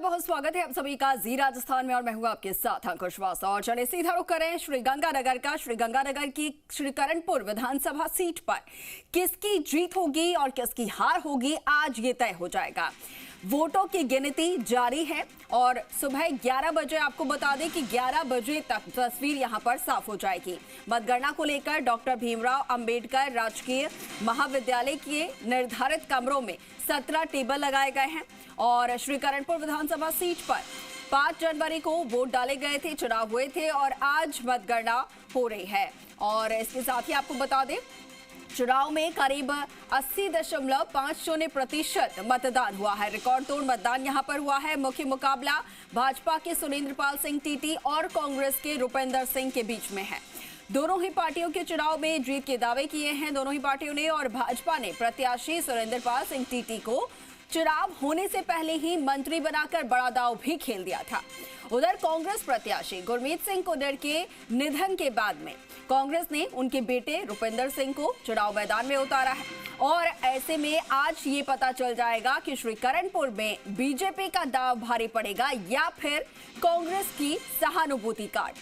बहुत स्वागत है आप सभी का जी राजस्थान में और मैं हूं आपके साथ अंकुश वासा। और चले सीधा रुख करें श्रीगंगानगर का। श्रीगंगानगर की श्रीकरणपुर विधानसभा सीट पर किसकी जीत होगी और किसकी हार होगी आज ये तय हो जाएगा। वोटों की गिनती जारी है और सुबह 11 बजे आपको बता दें कि 11 बजे तक तस्वीर यहां पर साफ हो जाएगी। मतगणना को लेकर डॉक्टर भीमराव अंबेडकर राजकीय महाविद्यालय के निर्धारित कमरों में 17 टेबल लगाए गए हैं और श्रीकरणपुर विधानसभा सीट पर 5 जनवरी को वोट डाले गए थे, चुनाव हुए थे और आज मतगणना हो रही है। और इसके साथ ही आपको बता दें चुनाव में करीब 80.50% मतदान हुआ है। रिकॉर्ड तोड़ मतदान यहां पर हुआ है। मुख्य मुकाबला भाजपा के सुरेंद्रपाल सिंह टीटी और कांग्रेस के रुपेंद्र सिंह के बीच में है। दोनों ही पार्टियों के चुनाव में जीत के दावे किए हैं दोनों ही पार्टियों ने। और भाजपा ने प्रत्याशी सुरेंद्रपाल सिंह टीटी को चुनाव होने से पहले ही मंत्री बनाकर बड़ा दांव भी खेल दिया था। उधर कांग्रेस प्रत्याशी गुरमीत सिंह कुंदर के निधन के बाद में कांग्रेस ने उनके बेटे रुपेंद्र सिंह को चुनाव मैदान में उतारा है। और ऐसे में आज ये पता चल जाएगा कि श्रीकरणपुर में बीजेपी का दांव भारी पड़ेगा या फिर कांग्रेस की सहानुभूति कार्ड।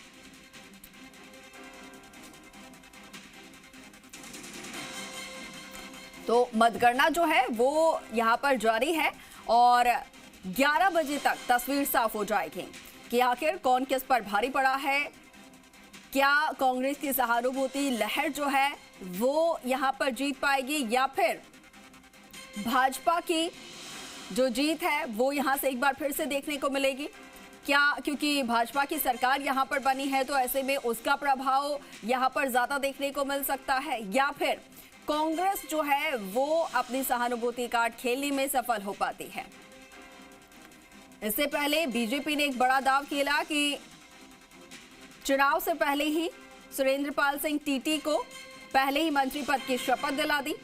तो मतगणना जो है वो यहां पर जारी है और 11 बजे तक तस्वीर साफ हो जाएगी कि आखिर कौन किस पर भारी पड़ा है। क्या कांग्रेस की सहानुभूति लहर जो है वो यहां पर जीत पाएगी या फिर भाजपा की जो जीत है वो यहां से एक बार फिर से देखने को मिलेगी। क्या क्योंकि भाजपा की सरकार यहां पर बनी है तो ऐसे में उसका प्रभाव यहां पर ज्यादा देखने को मिल सकता है या फिर कांग्रेस जो है वो अपनी सहानुभूति कार्ड खेलने में सफल हो पाती है। इससे पहले बीजेपी ने एक बड़ा दाव खेला कि चुनाव से पहले ही सुरेंद्रपाल सिंह टीटी को पहले ही मंत्री पद की शपथ दिला दी,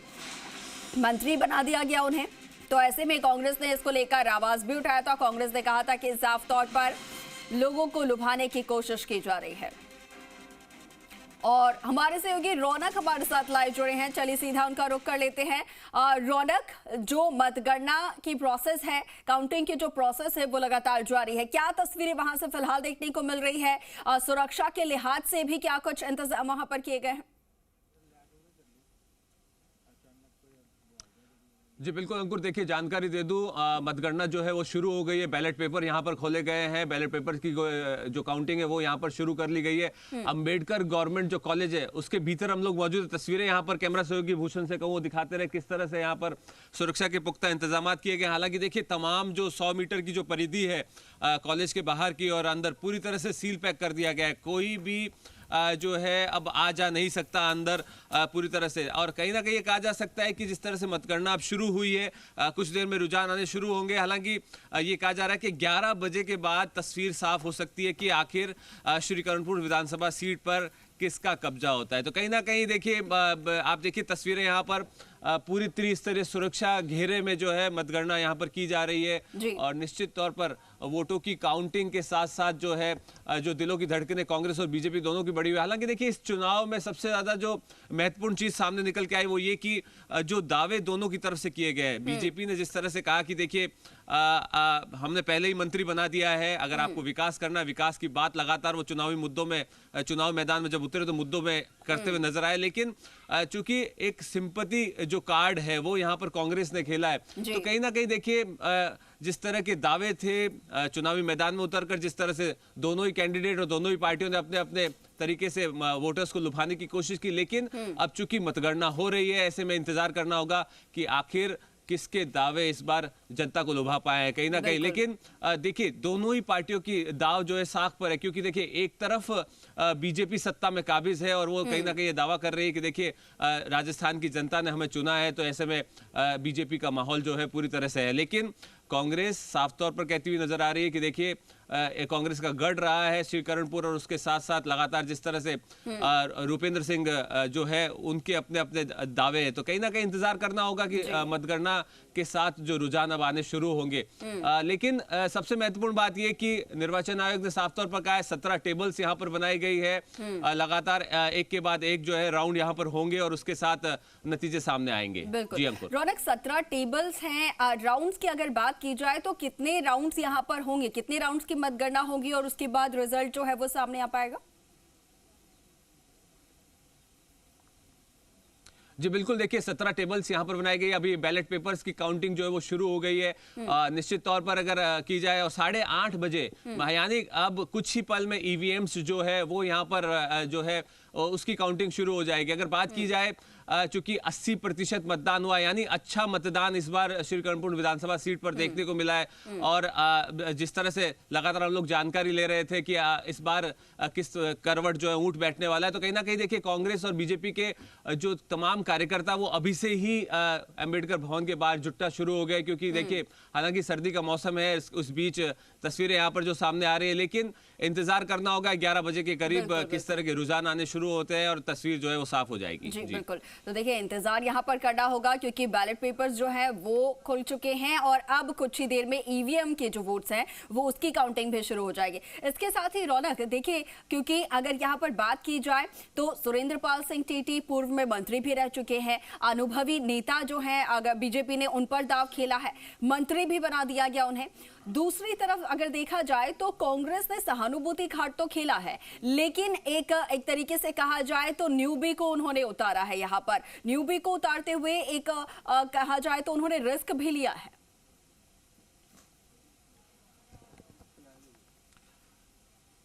मंत्री बना दिया गया उन्हें। तो ऐसे में कांग्रेस ने इसको लेकर आवाज भी उठाया था। कांग्रेस ने कहा था कि साफ तौर पर लोगों को लुभाने की कोशिश की जा रही है। और हमारे सहयोगी रौनक हमारे साथ लाइव जुड़े हैं, चलिए सीधा उनका रुख कर लेते हैं। रौनक, जो मतगणना की प्रोसेस है, काउंटिंग की जो प्रोसेस है वो लगातार जारी है, क्या तस्वीरें वहां से फिलहाल देखने को मिल रही है? सुरक्षा के लिहाज से भी क्या कुछ इंतजाम वहां पर किए गए हैं? जी बिल्कुल अंकुर, देखिए जानकारी दे दूं, मतगणना जो है वो शुरू हो गई है। बैलेट पेपर यहां पर खोले गए हैं। बैलेट पेपर की जो काउंटिंग है वो यहां पर शुरू कर ली गई है। अंबेडकर गवर्नमेंट जो कॉलेज है उसके भीतर हम लोग मौजूद है। तस्वीरें यहां पर कैमरा सहयोगी भूषण से कहूं वो दिखाते रहे किस तरह से यहां पर सुरक्षा के पुख्ता इंतजाम किए गए। हालांकि देखिए तमाम जो 100 मीटर की जो परिधि है कॉलेज के बाहर की और अंदर पूरी तरह से सील पैक कर दिया गया है। कोई भी जो है अब आ जा नहीं सकता अंदर पूरी तरह से। और कहीं ना कहीं ये कहा जा सकता है कि जिस तरह से मतगणना अब शुरू हुई है कुछ देर में रुझान आने शुरू होंगे। हालांकि ये कहा जा रहा है कि 11 बजे के बाद तस्वीर साफ हो सकती है कि आखिर श्रीकरणपुर विधानसभा सीट पर किसका कब्जा होता है। तो कहीं ना कहीं देखिए आप देखिए तस्वीरें यहाँ पर पूरी त्रिस्तरीय सुरक्षा घेरे में जो है मतगणना यहाँ पर की जा रही है। और निश्चित तौर पर वोटों की काउंटिंग के साथ साथ जो है जो दिलों की धड़कनें कांग्रेस और बीजेपी दोनों की बढ़ी हुई है। हालांकि देखिए इस चुनाव में सबसे ज्यादा जो महत्वपूर्ण चीज सामने निकल के आई वो ये कि जो दावे दोनों की तरफ से किए गए हैं। बीजेपी ने जिस तरह से कहा कि देखिए हमने पहले ही मंत्री बना दिया है, अगर आपको विकास करना है, विकास की बात लगातार वो चुनावी मुद्दों में चुनाव मैदान में जब उतरे तो मुद्दों में करते हुए नजर आए। लेकिन चूंकि एक सिंपैथी जो कार्ड है वो यहाँ पर कांग्रेस ने खेला है। तो कहीं ना कहीं देखिए जिस तरह के दावे थे चुनावी मैदान में उतरकर जिस तरह से दोनों ही कैंडिडेट और दोनों ही पार्टियों ने अपने अपने तरीके से वोटर्स को लुभाने की कोशिश की। लेकिन अब चूंकि मतगणना हो रही है ऐसे में इंतजार करना होगा कि आखिर किसके दावे इस बार जनता को लुभा पाए हैं कहीं ना कहीं। लेकिन देखिए दोनों ही पार्टियों की दाव जो है साख पर है, क्योंकि देखिए एक तरफ बीजेपी सत्ता में काबिज है और वो कहीं ना कहीं ये दावा कर रही है कि देखिए राजस्थान की जनता ने हमें चुना है, तो ऐसे में बीजेपी का माहौल जो है पूरी तरह से है। लेकिन कांग्रेस साफ तौर पर कहती हुई नजर आ रही है कि देखिए कांग्रेस का गढ़ रहा है श्रीकरणपुर और उसके साथ साथ लगातार जिस तरह से रुपेंद्र सिंह जो है उनके अपने अपने दावे हैं। तो कहीं ना कहीं इंतजार करना होगा कि मतगणना के साथ जो रुझान अब आने शुरू होंगे। लेकिन सबसे महत्वपूर्ण बात यह कि निर्वाचन आयोग ने साफ तौर पर कहा है 17 टेबल्स यहाँ पर बनाई गई है, लगातार एक के बाद एक जो है राउंड यहाँ पर होंगे और उसके साथ नतीजे सामने आएंगे। जी अंकुर। रौनक, 17 टेबल्स हैं। राउंड्स की अगर बात की जाए तो कितने राउंड्स यहाँ पर होंगे, कितने राउंड्स की मतगणना होगी और उसके बाद रिजल्ट जो है वो सामने आ पाएगा? जी बिल्कुल, देखिए 17 टेबल्स यहाँ पर बनाई गई। अभी बैलेट पेपर्स की काउंटिंग जो है वो शुरू हो गई है। निश्चित तौर पर अगर की जाए और 8:30 बजे यानी अब कुछ ही पल में ईवीएम्स जो है वो यहाँ पर जो है उसकी काउंटिंग शुरू हो जाएगी। अगर बात की जाए चूंकि 80% मतदान हुआ, यानी अच्छा मतदान इस बार श्री कर्णपुर विधानसभा सीट पर देखने को मिला है। और जिस तरह से लगातार हम लोग जानकारी ले रहे थे कि इस बार किस करवट जो है ऊंट बैठने वाला है, तो कहीं ना कहीं देखिए कांग्रेस और बीजेपी के जो तमाम कार्यकर्ता वो अभी से ही अंबेडकर भवन के बाहर जुटना शुरू हो गए। क्योंकि देखिए हालांकि सर्दी का मौसम है, उस बीच तस्वीरें यहाँ पर जो सामने आ रही है, लेकिन इंतजार करना होगा 11 बजे के करीब किस तरह के रुझान आने शुरू होते हैं और तस्वीर जो है वो साफ हो जाएगी। जी बिल्कुल। तो देखिए इंतजार यहाँ पर करना होगा क्योंकि बैलेट पेपर्स जो है वो खुल चुके हैं और अब कुछ ही देर में ईवीएम के जो वोट्स हैं वो उसकी काउंटिंग भी शुरू हो जाएगी। इसके साथ ही रौनक देखिए, क्योंकि अगर यहाँ पर बात की जाए तो सुरेंद्र पाल सिंह टीटी पूर्व में मंत्री भी रह चुके हैं, अनुभवी नेता जो है, अगर बीजेपी ने उन पर दाव खेला है, मंत्री भी बना दिया गया उन्हें। दूसरी तरफ अगर देखा जाए तो कांग्रेस ने सहानुभूति घाट तो खेला है, लेकिन एक तरीके से कहा जाए तो न्यूबी को उन्होंने उतारा है। यहाँ पर न्यूबी को उतारते हुए एक कहा जाए तो उन्होंने रिस्क भी लिया है।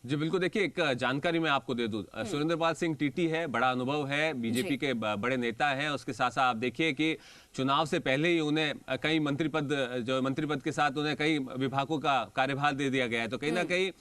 जी बिल्कुल, देखिए एक जानकारी मैं आपको दे दूं, सुरेंद्र पाल सिंह टीटी है, बड़ा अनुभव है, बीजेपी के बड़े नेता हैं। उसके साथ साथ आप देखिए कि चुनाव से पहले ही उन्हें कई मंत्रिपद के साथ उन्हें कई विभागों का कार्यभार दे दिया गया है। तो कहीं ना कहीं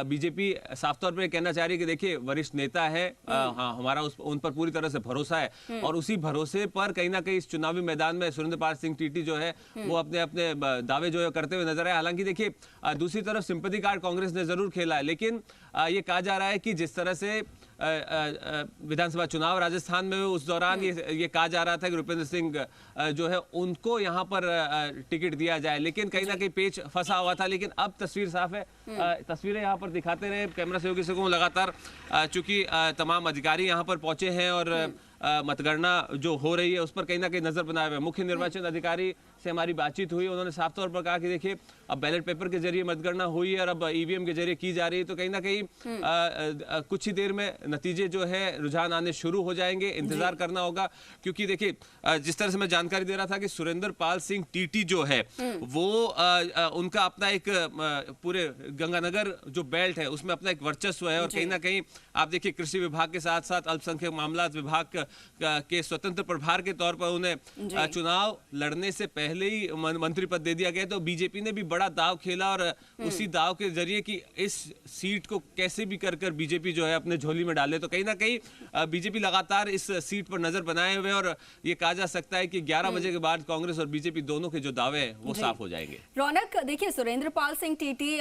बीजेपी साफ तौर पर कहना चाह रही है कि देखिए वरिष्ठ नेता है, हाँ हमारा उन पर पूरी तरह से भरोसा है और उसी भरोसे पर कहीं ना कहीं इस चुनावी मैदान में सुरेंद्र पाल सिंह टीटी जो है वो अपने अपने दावे जो है करते हुए नजर आए। हालांकि देखिए दूसरी तरफ सिंपैथी कार्ड कांग्रेस ने जरूर खेला है, लेकिन ये कहा जा रहा है कि जिस तरह से विधानसभा चुनाव राजस्थान में उस दौरान ये कहा जा रहा था कि रुपेंद्र सिंह जो है उनको यहाँ पर टिकट दिया जाए, लेकिन कहीं ना कहीं पेच फंसा हुआ था। लेकिन अब तस्वीर साफ है, तस्वीरें यहाँ पर दिखाते रहे कैमरा सहयोगी से को लगातार, चूंकि तमाम अधिकारी यहाँ पर पहुंचे हैं और मतगणना जो हो रही है उस पर कहीं ना कहीं नजर बनाए हुए। मुख्य निर्वाचन अधिकारी से हमारी बातचीत हुई, उन्होंने साफ तौर पर कहा कि देखिए अब बैलेट पेपर के जरिए मतगणना हुई है और अब ईवीएम के जरिए की जा रही है, तो कहीं ना कहीं कुछ ही देर में नतीजे जो है रुझान आने शुरू हो जाएंगे। इंतजार करना होगा क्योंकि देखिए जिस तरह से मैं जानकारी दे रहा था कि सुरेंद्र पाल सिंह टीटी जो है वो उनका अपना एक पूरे गंगानगर जो बेल्ट है उसमें अपना एक वर्चस्व है और कहीं ना कहीं आप देखिए कृषि विभाग के साथ साथ अल्पसंख्यक मामलात विभाग के स्वतंत्र प्रभार के तौर पर उन्हें चुनाव लड़ने से पहले ही मंत्री पद दे दिया गया। तो बीजेपी ने भी बड़ा दाव खेला और उसी दाव के जरिए कि इस सीट को कैसे भी कर बीजेपी जो है अपने झोली में डाले। तो कहीं ना कहीं बीजेपी लगातार इस सीट पर नजर बनाए हुए और ये कहा जा सकता है कि 11 बजे के बाद कांग्रेस और बीजेपी दोनों के जो दावे हैं वो साफ हो जाएंगे। रौनक देखिए, सुरेंद्र पाल सिंह टीटी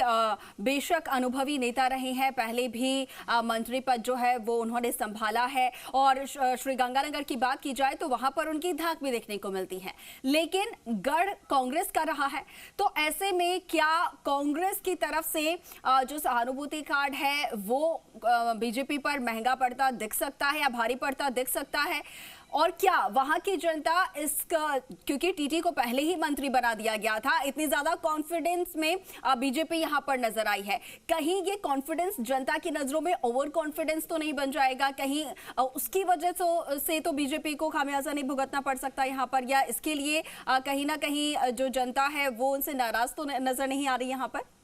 बेशक अनुभवी नेता रहे हैं, पहले भी मंत्री पद जो है वो उन्होंने संभाला है और श्री गंगानगर की बात की जाए तो वहां पर उनकी धाक भी देखने को मिलती है, लेकिन गढ़ कांग्रेस का रहा है। तो ऐसे में क्या कांग्रेस की तरफ से जो सहानुभूति कार्ड है वो बीजेपी पर महंगा पड़ता दिख सकता है या भारी पड़ता दिख सकता है? और क्या वहां की जनता इसका, क्योंकि टीटी को पहले ही मंत्री बना दिया गया था, इतनी ज्यादा कॉन्फिडेंस में बीजेपी यहां पर नजर आई है, कहीं ये कॉन्फिडेंस जनता की नजरों में ओवर कॉन्फिडेंस तो नहीं बन जाएगा? कहीं उसकी वजह से तो बीजेपी को खामियाजा नहीं भुगतना पड़ सकता यहां पर, या इसके लिए कहीं ना कहीं जो जनता है वो उनसे नाराज तो नजर नहीं आ रही यहां पर?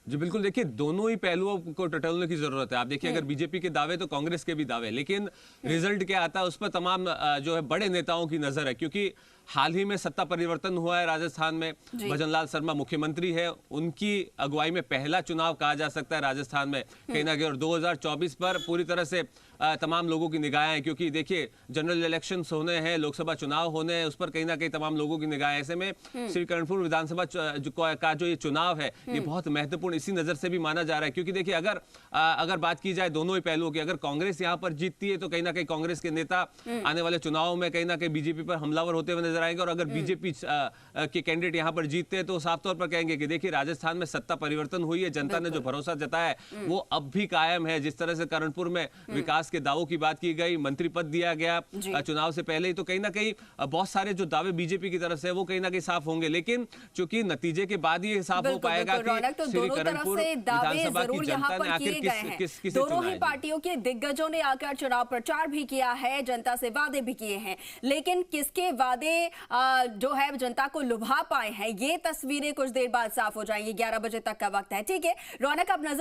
जी बिल्कुल, देखिए दोनों ही पहलुओं को टटोलने की जरूरत है। आप देखिए अगर बीजेपी के दावे तो कांग्रेस के भी दावे, लेकिन रिजल्ट क्या आता है उस पर तमाम जो है बड़े नेताओं की नजर है। क्योंकि हाल ही में सत्ता परिवर्तन हुआ है राजस्थान में, भजनलाल शर्मा मुख्यमंत्री है, उनकी अगुवाई में पहला चुनाव कहा जा सकता है राजस्थान में कहीं ना कहीं। और 2024 पर पूरी तरह से तमाम लोगों की निगाहें हैं, क्योंकि देखिए जनरल इलेक्शंस होने हैं, लोकसभा चुनाव होने हैं, उस पर कहीं ना कहीं तमाम लोगों की निगाहें। ऐसे में श्री कर्णपुर विधानसभा का जो ये चुनाव है ये बहुत महत्वपूर्ण इसी नजर से भी माना जा रहा है, क्योंकि देखिए अगर बात की जाए दोनों ही पहलुओं की, अगर कांग्रेस यहाँ पर जीतती है तो कहीं ना कहीं कांग्रेस के नेता आने वाले चुनाव में कहीं ना कहीं बीजेपी पर हमलावर होते हुए नजर आएंगे, और अगर बीजेपी के कैंडिडेट यहाँ पर जीतते हैं तो साफ तौर पर कहेंगे कि देखिए राजस्थान में सत्ता परिवर्तन हुई है, जनता ने जो भरोसा जताया है वो अब भी कायम है। जिस तरह से कर्णपुर में विकास के दावों की बात की गई, मंत्री पद दिया गया चुनाव से पहले ही, तो कहीं ना कहीं बहुत सारे जो दावे बीजेपी की तरफ से वो कहीं ना कहीं साफ होंगे, लेकिन चूंकि नतीजे के बाद ही साफ हो पाएगा कि श्री कर्णपुर विधानसभा की जनता ने आखिर किसे दोनों ही पार्टियों के दिग्गजों ने आकर चुनाव प्रचार भी किया है, जनता से वादे भी किए हैं, लेकिन किसके वादे जो है जनता को लुभा पाए हैं ये तस्वीरें कुछ देर बाद साफ हो जाएंगी। 11 बजे तक का वक्त है। ठीक है रौनक, अब नजर